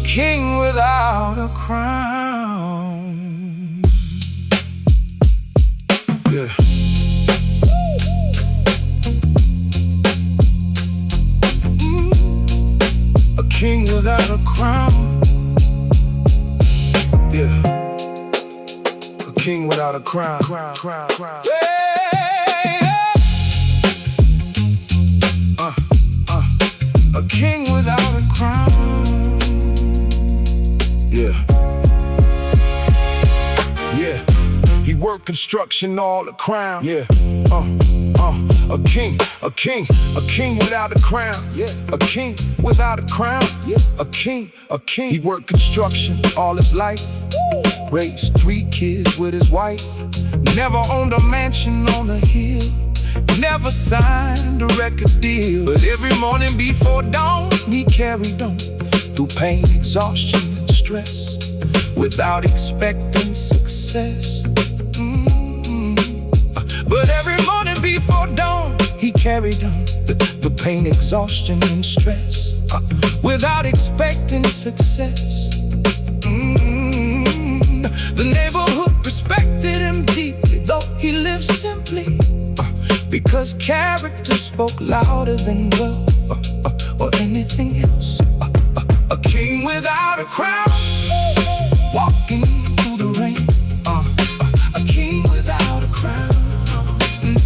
King without a crown. Yeah. A king without a crown. Yeah. A king without a crown. A king without a crown. Yeah, he worked construction all the crown. Yeah, a king without a crown. Yeah, a king without a crown. Yeah, a king. He worked construction all his life, raised 3 kids with his wife, never owned a mansion on a hill, never signed a record deal. But every morning before dawn, he carried on through pain, exhaustion, and stress, without expecting success. But every morning before dawn, he carried on the pain, exhaustion, and stress, without expecting success. The neighborhood respected him deeply, though he lived simply, because character spoke louder than wealth or anything else. A king without a crown, walking through the rain. A king without a crown,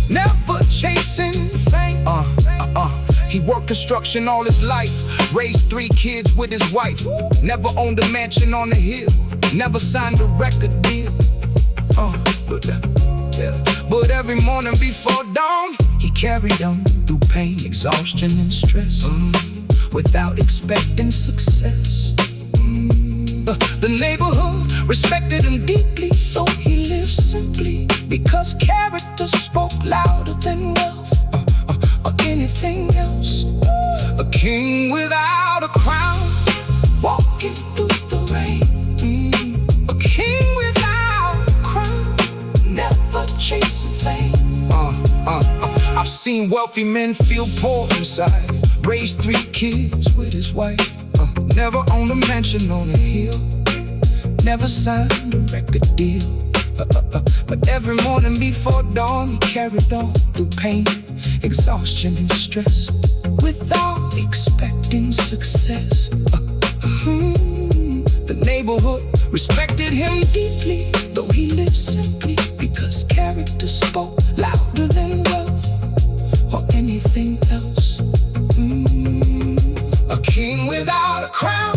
never chasing fame. He worked construction all his life, raised 3 kids with his wife, never owned a mansion on the hill, never signed a record deal. But every morning before dawn, he carried on through pain, exhaustion, and stress, without expecting success. The neighborhood respected him deeply, though he lived simply, because character spoke louder than wealth or anything else. A king without a crown, walking through the rain. A king without a crown, never chasing fame. I've seen wealthy men feel poor inside, raised 3 kids with his wife, never owned a mansion on a hill, never signed a record deal. But every morning before dawn, he carried on through pain, exhaustion, and stress, without expecting success. The neighborhood respected him deeply, though he lived simply, because character spoke louder than wealth or anything else. A king without a crown,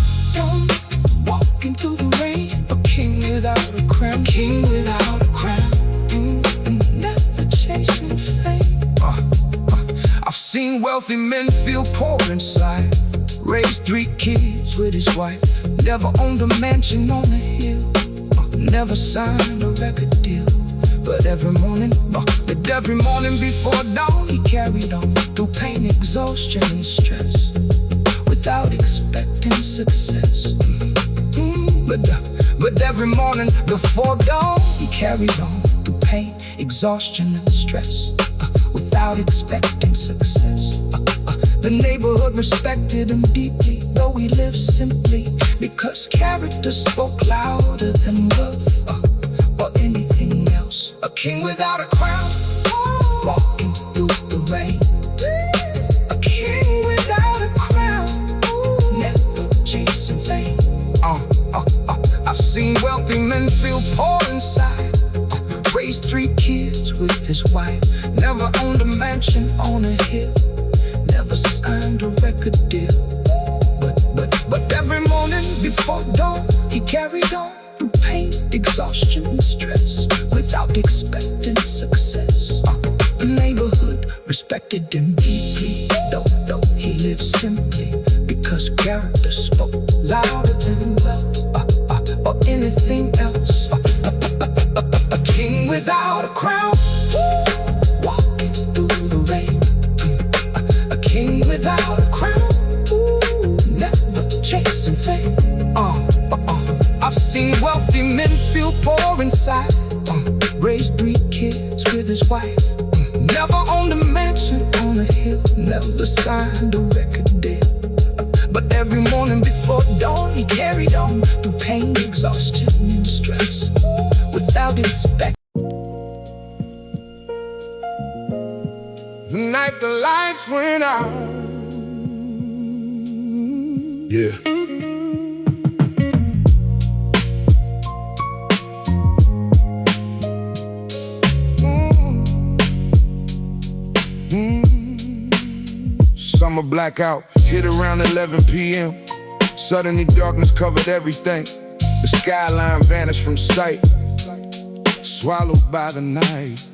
walking through the rain. A king without a crown, king without a crown, never chasing fame. I've seen wealthy men feel poor inside, raised 3 kids with his wife, never owned a mansion on a hill, never signed a record deal. But every morning before dawn, he carried on through pain, exhaustion, and stress, without expecting success. But every morning before dawn, he carried on through pain, exhaustion, and stress, without expecting success. The neighborhood respected him deeply, though he lived simply, because character spoke louder than wealth or anything else. A king without a crown, walking through the rain. A king without a crown, never chasing fame. I've seen wealthy men feel poor inside. Raised 3 kids with his wife. Never owned a mansion on a hill. Never signed a record deal. But every morning before dawn, he carried on through pain, exhaustion, and stress, without expecting success. The neighborhood respected him deeply, though he lived simply, because character spoke louder than wealth or anything else. A king without a crown, walking through the rain. A king without a crown, never chasing fame. I've seen wealthy men feel poor inside. Raised 3 kids with his wife. Never owned a mansion on a hill. Never signed a record deal. But every morning before dawn, he carried on through pain, exhaustion, and stress, without expecting. The night the lights went out. Yeah. Summer blackout hit around 11 p.m. Suddenly darkness covered everything. The skyline vanished from sight, swallowed by the night.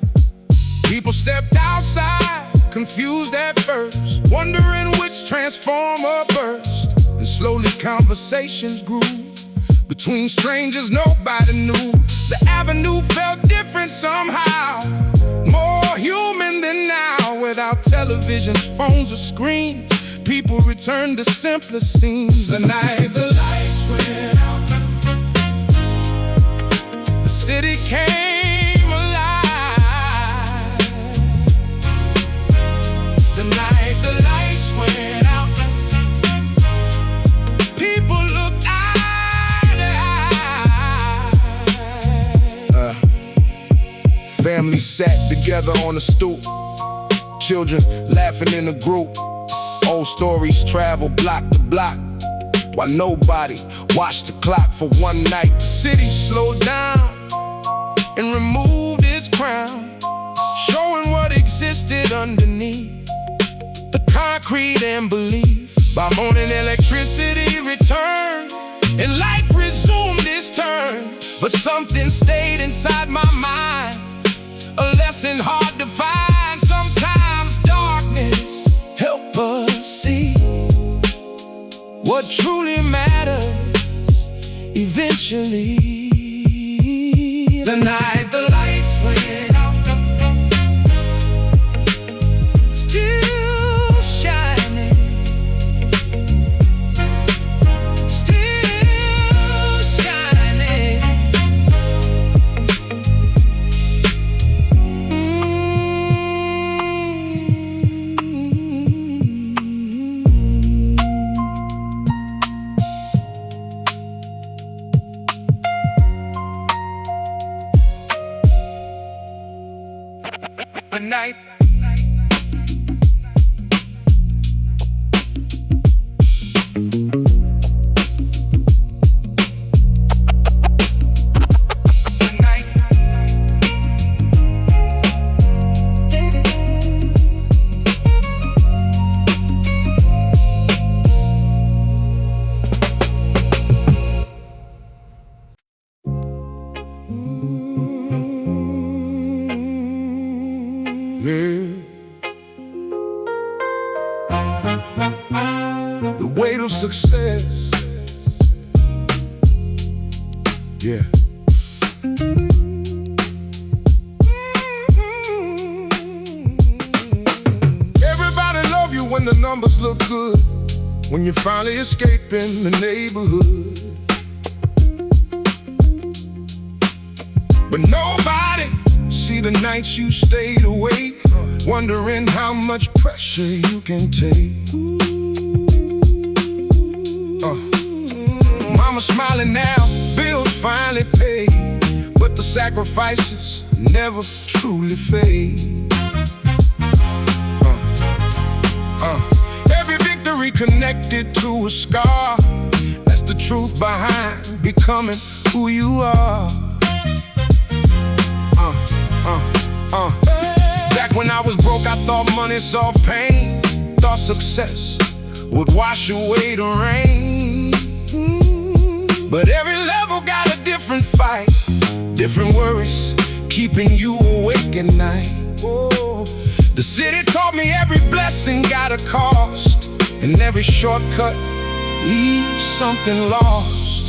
People stepped outside, confused at first, wondering which transformer burst. And slowly conversations grew between strangers nobody knew. The avenue felt different somehow, more human than now. Without televisions, phones, or screens, people returned to simpler scenes. The night the lights went out, the city came alive. The night the lights went out, people looked eye to eye. Families sat together on a stoop, children laughing in a group. Old stories travel block to block, while nobody watched the clock. For one night, the city slowed down and removed its crown, showing what existed underneath the concrete and belief. By morning, electricity returned and life resumed its turn. But something stayed inside my mind, a lesson hard to find. Sometimes darkness help us see what truly matters eventually. The night the lights went out, still shining, still shining. The night the weight of success. Yeah. Everybody love you when the numbers look good, when you're finally escaping the neighborhood. But nobody see the nights you stayed awake, wondering how much pressure you can take. Mama smiling now, bills finally paid, but the sacrifices never truly fade. Every victory connected to a scar. That's the truth behind becoming who you are. Back when I was broke, I thought money solved pain, thought success would wash away the rain. But every level got a different fight, different worries keeping you awake at night. The city taught me every blessing got a cost, and every shortcut leaves something lost.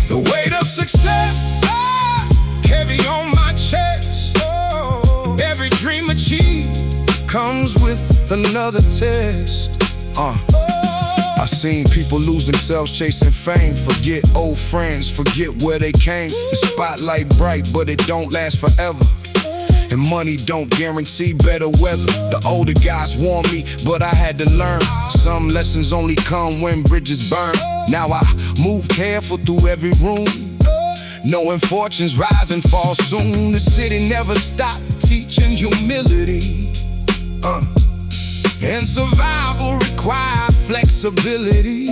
The weight of success heavy on my chest. Every dream achieved comes with another test. I seen people lose themselves chasing fame, forget old friends, forget where they came. The spotlight bright, but it don't last forever, and money don't guarantee better weather. The older guys warned me, but I had to learn. Some lessons only come when bridges burn. Now I move careful through every room, knowing fortunes rise and fall soon. The city never stopped teaching humility, and survival required flexibility.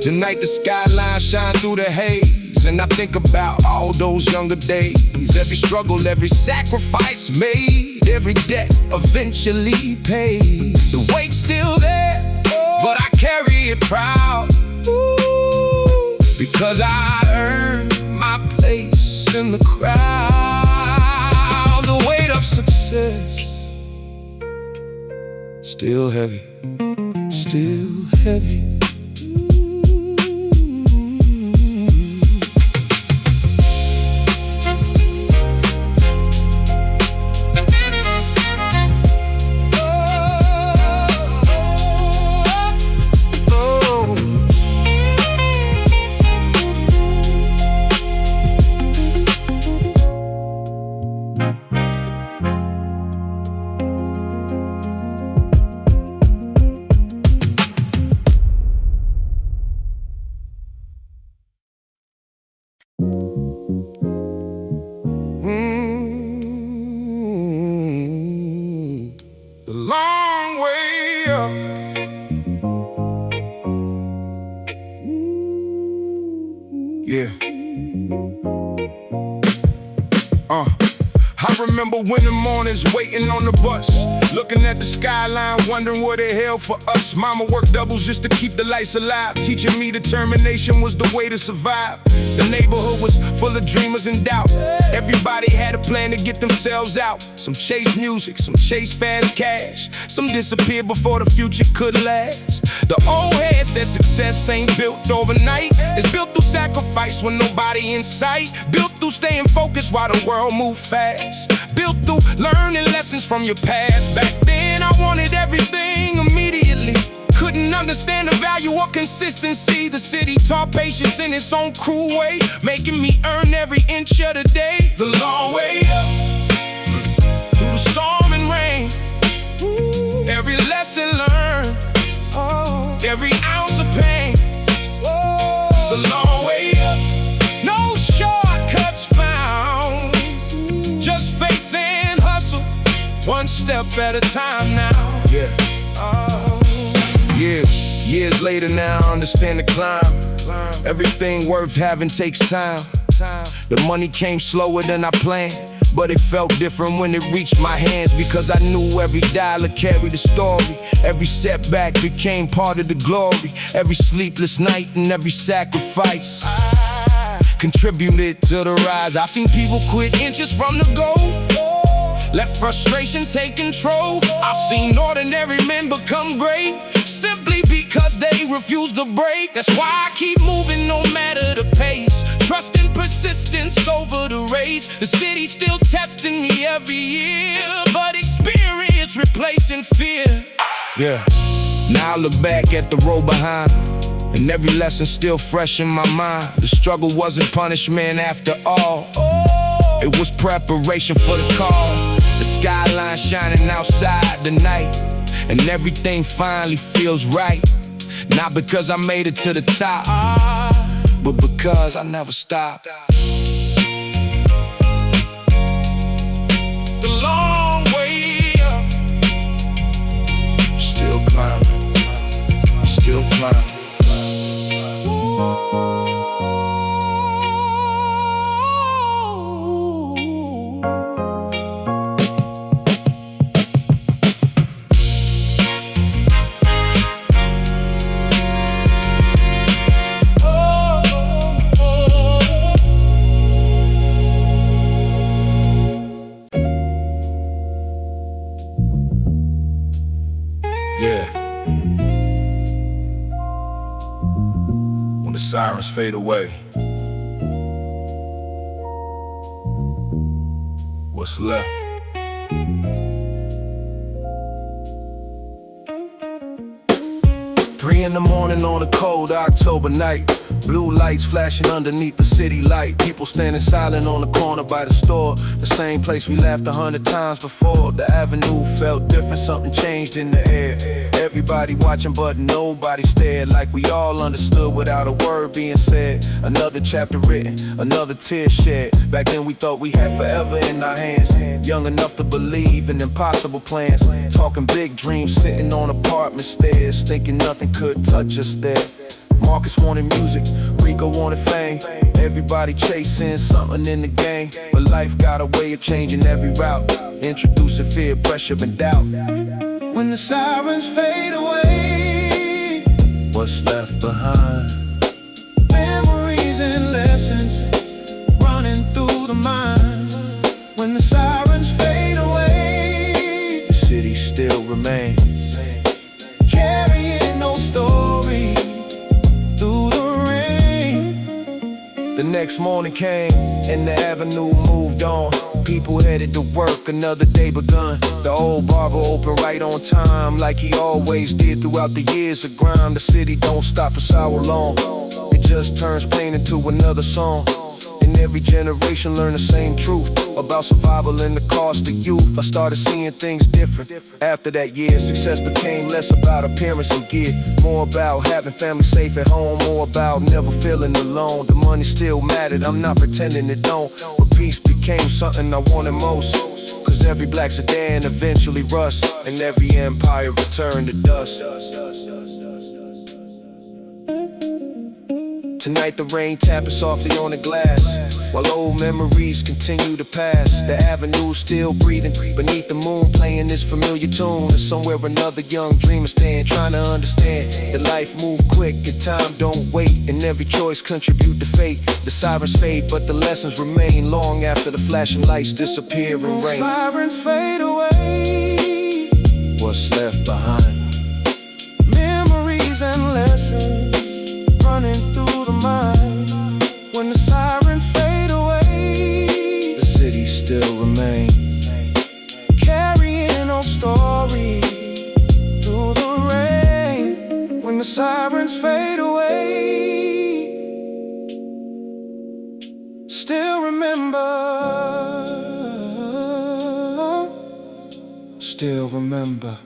Tonight the skyline shine through the haze, and I think about all those younger days. Every struggle, every sacrifice made, every debt eventually paid. The weight's still there, but I carry it proud, because I earned my place in the crowd. The weight of success still heavy, still heavy. The long way up. Yeah. I remember winter mornings waiting on the bus, looking at the skyline, wondering what it held for us. Mama worked doubles just to keep the lights alive, teaching me determination was the way to survive. The neighborhood was full of dreamers in doubt. Everybody had a plan to get themselves out. Some chase music, some chase fast cash, some disappeared before the future could last. The old head said success ain't built overnight. It's built through sacrifice when nobody in sight. Built through staying focused while the world moved fast. Built through learning lessons from your past. Back then I wanted everything immediately, couldn't understand the value of consistency. The city taught patience in its own cruel way, making me earn every inch of the day. The long way up, through the storm and rain, every lesson learned, every ounce of pain. The long way up, no shortcuts found, just faith and hustle, one step at a time now. Years later now I understand the climb. Everything worth having takes time. The money came slower than I planned, but it felt different when it reached my hands, because I knew every dollar carried a story. Every setback became part of the glory. Every sleepless night and every sacrifice contributed to the rise. I've seen people quit inches from the goal, let frustration take control. I've seen ordinary men become great, simply because they refuse to break. That's why I keep moving no matter the pace, trusting persistence over the race. The city's still testing me every year, but experience replacing fear. Now I look back at the road behind, and every lesson still fresh in my mind. The struggle wasn't punishment after all. It was preparation for the call. The skyline shining outside tonight, and everything finally feels right. Not because I made it to the top, but because I never stopped. The long way up, still climbing, still climbing. Yeah. When the sirens fade away, what's left? Three in the morning on a cold October night. Blue lights flashing underneath the city light. People standing silent on the corner by the store. The same place we laughed 100 times before. The avenue felt different, something changed in the air. Everybody watching but nobody stared. Like we all understood without a word being said. Another chapter written, another tear shed. Back then we thought we had forever in our hands. Young enough to believe in impossible plans. Talking big dreams, sitting on apartment stairs, thinking nothing could touch us there. Marcus wanted music, Rico wanted fame. Everybody chasing something in the game, but life got a way of changing every route, introducing fear, pressure, and doubt. When the sirens fade away, what's left behind? Memories and lessons running through the mind. When the sirens fade away, the city still remains, carrying no story through the rain. The next morning came and the avenue moved on. People headed to work, another day begun. The old barber opened right on time, like he always did throughout the years of grind. The city don't stop for so long, it just turns plain into another song. And every generation learn the same truth about survival and the cost of youth. I started seeing things different. After that year, success became less about appearance and gear, more about having family safe at home, more about never feeling alone. The money still mattered, I'm not pretending it don't, but peace became something I wanted most. Cause every black sedan eventually rust, and every empire returned to dust. Tonight the rain tapping softly on the glass, while old memories continue to pass. The avenue's still breathing beneath the moon, playing this familiar tune. And somewhere another young dreamer stand, trying to understand that life move quick and time don't wait, and every choice contribute to fate. The sirens fade, but the lessons remain long after the flashing lights disappear in rain. Sirens fade away, what's left behind? Memories and lessons running through the mind. When the sirens fade away, the city still remains, carrying on story through the rain. When the sirens fade away, still remember, still remember.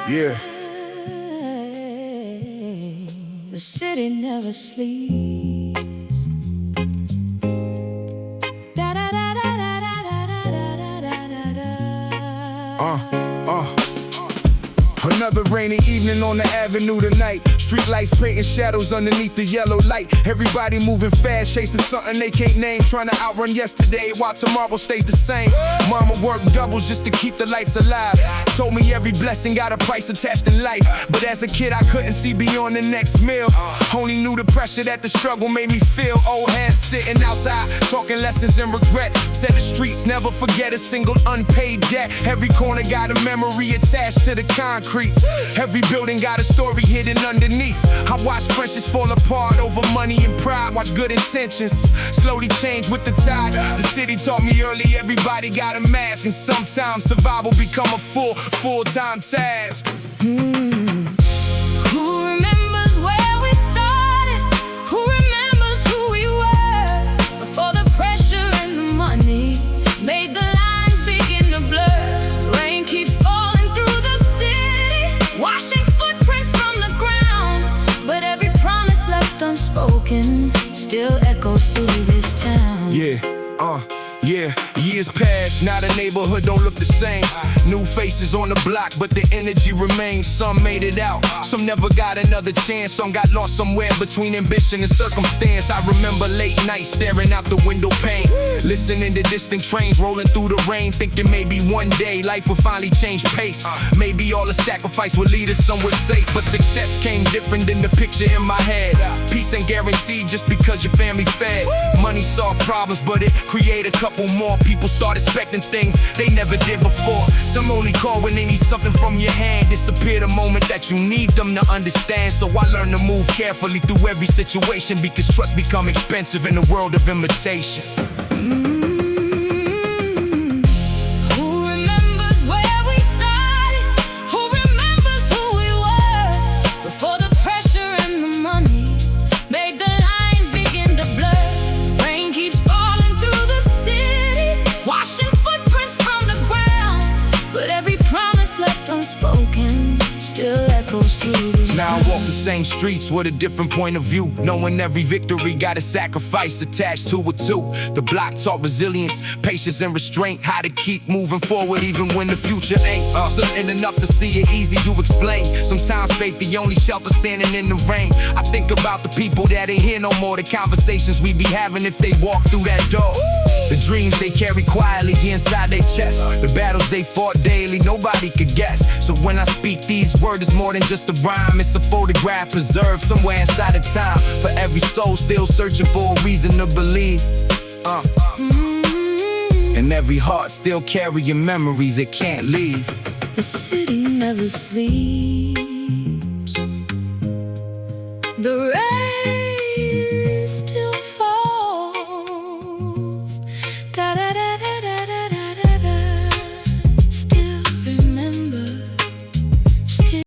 Yeah. The city never sleeps. Da da da da da da da da da da. Another rainy evening on the avenue tonight. Street lights painting shadows underneath the yellow light. Everybody moving fast, chasing something they can't name, trying to outrun yesterday while tomorrow stays the same. Mama worked doubles just to keep the lights alive. Told me every blessing got a price attached in life, but as a kid I couldn't see beyond the next meal. Only knew the pressure that the struggle made me feel. Old hands sitting outside, talking lessons and regret. Said the streets never forget a single unpaid debt. Every corner got a memory attached to the concrete. Every building got a story hidden underneath. underneath. I watch friendships fall apart over money and pride. Watch good intentions slowly change with the tide. The city taught me early everybody got a mask, and sometimes survival become a full-time task. Who remembers where we started? Who remembers who we were before the pressure and the money made the lines begin to blur? Rain keeps falling through the city, washing footprints from the ground, but every promise left unspoken still echoes through this town. Yeah, years pass, now the neighborhood don't look the same. New faces on the block, but the energy remains. Some made it out, some never got another chance. Some got lost somewhere between ambition and circumstance. I remember late nights staring out the window pane, listening to distant trains rolling through the rain, thinking maybe one day life will finally change pace. Maybe all the sacrifice would lead us somewhere safe, but success came different than the picture in my head. Peace ain't guaranteed just because your family fed. Money solved problems, but it created a couple more. People start expecting things they never did before. Some only call when they need something from your hand. Disappear the moment that you need them to understand. So I learned to move carefully through every situation, because trust become expensive in a world of imitation. Who remembers where we started? Who remembers who we were before the pressure and the money made the lines begin to blur? Rain keeps falling through the city, washing footprints from the ground, but every promise left unspoken still echoes through this Now I walk the same streets with a different point of view, knowing every victory got a sacrifice attached to it too. The block taught resilience, patience and restraint, how to keep moving forward even when the future ain't certain enough to see it easy to explain. Sometimes faith the only shelter standing in the rain. I think about the people that ain't here no more, the conversations we be having if they walk through that door. The dreams they carry quietly inside their chest, the battles they fought daily, nobody could guess. So when I speak, these words is more than just a rhyme. It's a photograph preserved somewhere inside of time, for every soul still searching for a reason to believe. And every heart still carrying memories it can't leave. The city never sleeps. The